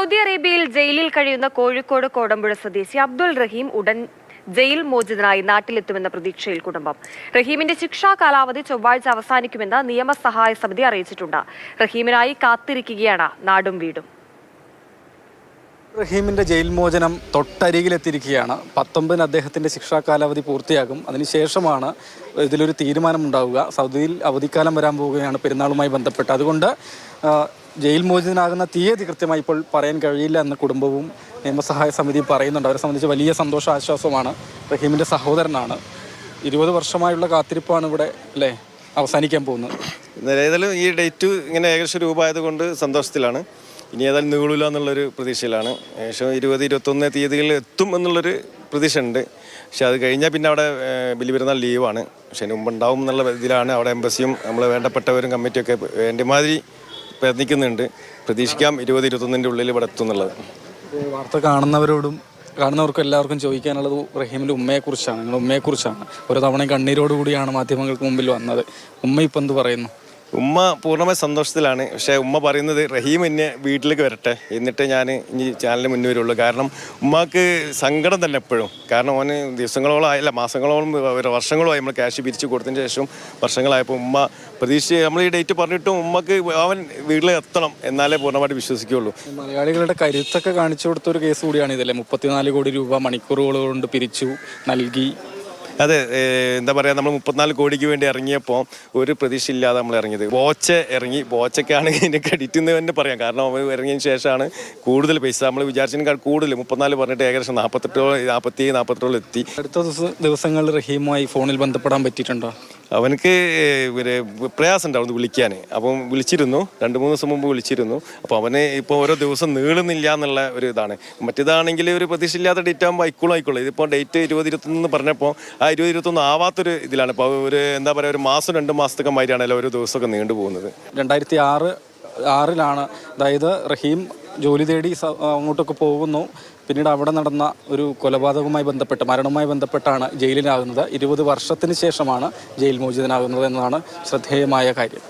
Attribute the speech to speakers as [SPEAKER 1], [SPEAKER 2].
[SPEAKER 1] Saudi അറേബ്യയിൽ ജയിലിൽ കഴിയുന്ന കോഴിക്കോട് കോടമ്പുഴ സ്വദേശി അബ്ദുൾ റഹീം ഉടൻ ജയിൽ മോചിതനായി നാട്ടിലെത്തുമെന്ന പ്രതീക്ഷയിൽ കുടുംബം. റഹീമിന്റെ ശിക്ഷാ കാലാവധി ചൊവ്വാഴ്ച അവസാനിക്കുമെന്ന് നിയമസഹായ സമിതി അറിയിച്ചിട്ടുണ്ട്. റഹീമിനായി കാത്തിരിക്കുകയാണ് നാടും വീടും.
[SPEAKER 2] റഹീമിന്റെ ജയിൽ മോചനം തൊട്ടരികിലെത്തിയിരിക്കുകയാണ്. 19 അദ്ദേഹത്തിന്റെ ശിക്ഷാ കാലാവധി പൂർത്തിയാകും. അതിനുശേഷമാണ് ഇതിലൊരു തീരുമാനമുണ്ടാവുക. സൗദിയിൽ അവധിക്കാലം വരാൻ പോവുകയാണ് പെരുന്നാളുമായി ബന്ധപ്പെട്ട്. അതുകൊണ്ട് ജയിൽ മോചിതനാകുന്ന തീയതി കൃത്യമായി ഇപ്പോൾ പറയാൻ കഴിയില്ല എന്ന് കുടുംബവും നിയമസഹായ സമിതിയും പറയുന്നുണ്ട്. അവരെ സംബന്ധിച്ച് വലിയ സന്തോഷ ആശ്വാസമാണ്. റഹീമിന്റെ സഹോദരനാണ്. 20 വർഷമായുള്ള കാത്തിരിപ്പാണ് ഇവിടെ അല്ലേ അവസാനിക്കാൻ പോകുന്നത്.
[SPEAKER 3] ഏതായാലും ഈ ഡേറ്റ് ഇങ്ങനെ ഏകദേശം രൂപമായതുകൊണ്ട് സന്തോഷത്തിലാണ്. ഇനി ഏതായാലും നീളില്ല എന്നുള്ളൊരു പ്രതീക്ഷയിലാണ്. ഏകദേശം 20-21 തീയതികളിൽ എത്തും എന്നുള്ളൊരു പ്രതീക്ഷ ഉണ്ട്. പക്ഷെ അത് കഴിഞ്ഞാൽ പിന്നെ അവിടെ ബലിപെരുന്നാൾ ലീവാണ്. പക്ഷെ അതിന് മുമ്പുണ്ടാവും എന്നുള്ള ഇതിലാണ് അവിടെ എംബസിയും നമ്മൾ വേണ്ടപ്പെട്ടവരും കമ്മിറ്റിയൊക്കെ വേണ്ട മാതിരി പ്രയത്നിക്കുന്നുണ്ട്. പ്രതീക്ഷിക്കാം 20-21 ഉള്ളിൽ ഇവിടെ എത്തും എന്നുള്ളത്.
[SPEAKER 2] വാർത്ത കാണുന്നവർക്കും എല്ലാവർക്കും ചോദിക്കാനുള്ളത് റഹീമിൻ്റെ ഉമ്മയെക്കുറിച്ചാണ്. നിങ്ങളുടെ ഉമ്മയെക്കുറിച്ചാണ്. ഒരു തവണ കണ്ണീരോടുകൂടിയാണ് മാധ്യമങ്ങൾക്ക് മുമ്പിൽ വന്നത്. ഉമ്മ ഇപ്പം എന്ത് പറയുന്നു?
[SPEAKER 3] ഉമ്മ പൂർണ്ണമായി സന്തോഷത്തിലാണ്. പക്ഷേ ഉമ്മ പറയുന്നത് റഹീം എന്നെ വീട്ടിലേക്ക് വരട്ടെ, എന്നിട്ട് ഞാൻ ഇനി ചാനലിന് മുന്നേ വരുള്ളൂ. കാരണം ഉമ്മക്ക് സങ്കടം തന്നെ എപ്പോഴും. കാരണം അവന് ദിവസങ്ങളോളം ആയില്ല, മാസങ്ങളോളം വർഷങ്ങളോളായി നമ്മൾ ക്യാഷ് പിരിച്ചു കൊടുത്തതിന് ശേഷം വർഷങ്ങളായപ്പോൾ ഉമ്മ നമ്മൾ ഈ ഡേറ്റ് പറഞ്ഞിട്ടും ഉമ്മക്ക് അവൻ വീട്ടിൽ എത്തണം എന്നാലേ പൂർണ്ണമായിട്ട് വിശ്വസിക്കുകയുള്ളൂ.
[SPEAKER 2] മലയാളികളുടെ കരുത്തൊക്കെ കാണിച്ചു കൊടുത്ത ഒരു കേസ് കൂടിയാണ് ഇതല്ലേ. 34 കോടി രൂപ മണിക്കൂറുകൾ കൊണ്ട് പിരിച്ചു നൽകി.
[SPEAKER 3] അതെ, എന്താ പറയുക, നമ്മൾ 34 കോടിക്ക് വേണ്ടി ഇറങ്ങിയപ്പോൾ ഒരു പ്രതീക്ഷ ഇല്ലാതെ നമ്മൾ ഇറങ്ങിയത്. ബോച്ചയ്ക്കാണ് ഇതിൻ്റെ ക്രെഡിറ്റ് എന്ന് തന്നെ പറയാം. കാരണം അവർ ഇറങ്ങിയതിന് ശേഷമാണ് കൂടുതൽ പൈസ നമ്മൾ വിചാരിച്ചതിനേക്കാൾ കൂടുതൽ 34 പറഞ്ഞിട്ട് ഏകദേശം 47-48 എത്തി.
[SPEAKER 2] അടുത്ത ദിവസങ്ങളിൽ റഹീമുമായി ഫോണിൽ ബന്ധപ്പെടാൻ പറ്റിയിട്ടുണ്ടോ?
[SPEAKER 3] അവനക്ക് പ്രയാസം ഉണ്ടാവും വിളിക്കാൻ. അപ്പം വിളിച്ചിരുന്നു, 2-3 ദിവസം മുമ്പ് വിളിച്ചിരുന്നു. അപ്പോൾ അവന് ഇപ്പോൾ ഓരോ ദിവസം നീളുന്നില്ല എന്നുള്ള ഒരു ഇതാണ്. മറ്റേതാണെങ്കിൽ ഒരു പ്രതീക്ഷ ഇല്ലാത്ത ഡേറ്റ് ആകുമ്പോൾ ആയിക്കോളൂ. ഇതിപ്പോൾ ഡേറ്റ് 20-21 പറഞ്ഞപ്പോൾ ആ 20-21 ആവാത്തൊരു ഇതിലാണ്. ഇപ്പോൾ ഒരു എന്താ പറയുക, ഒരു മാസം 2 മാസത്തൊക്കെ മാതിരിയാണല്ലോ ഓരോ ദിവസമൊക്കെ നീണ്ടു പോകുന്നത്.
[SPEAKER 2] 2006 അതായത് റഹീം ജോലി തേടി അങ്ങോട്ടൊക്കെ പോകുന്നു. പിന്നീട് അവിടെ നടന്ന ഒരു കൊലപാതകവുമായി ബന്ധപ്പെട്ട്, മരണവുമായി ബന്ധപ്പെട്ടാണ് ജയിലിലാകുന്നത്. 20 വർഷത്തിന് ശേഷമാണ് ജയിൽ മോചിതനാകുന്നത് എന്നതാണ് ശ്രദ്ധേയമായ കാര്യം.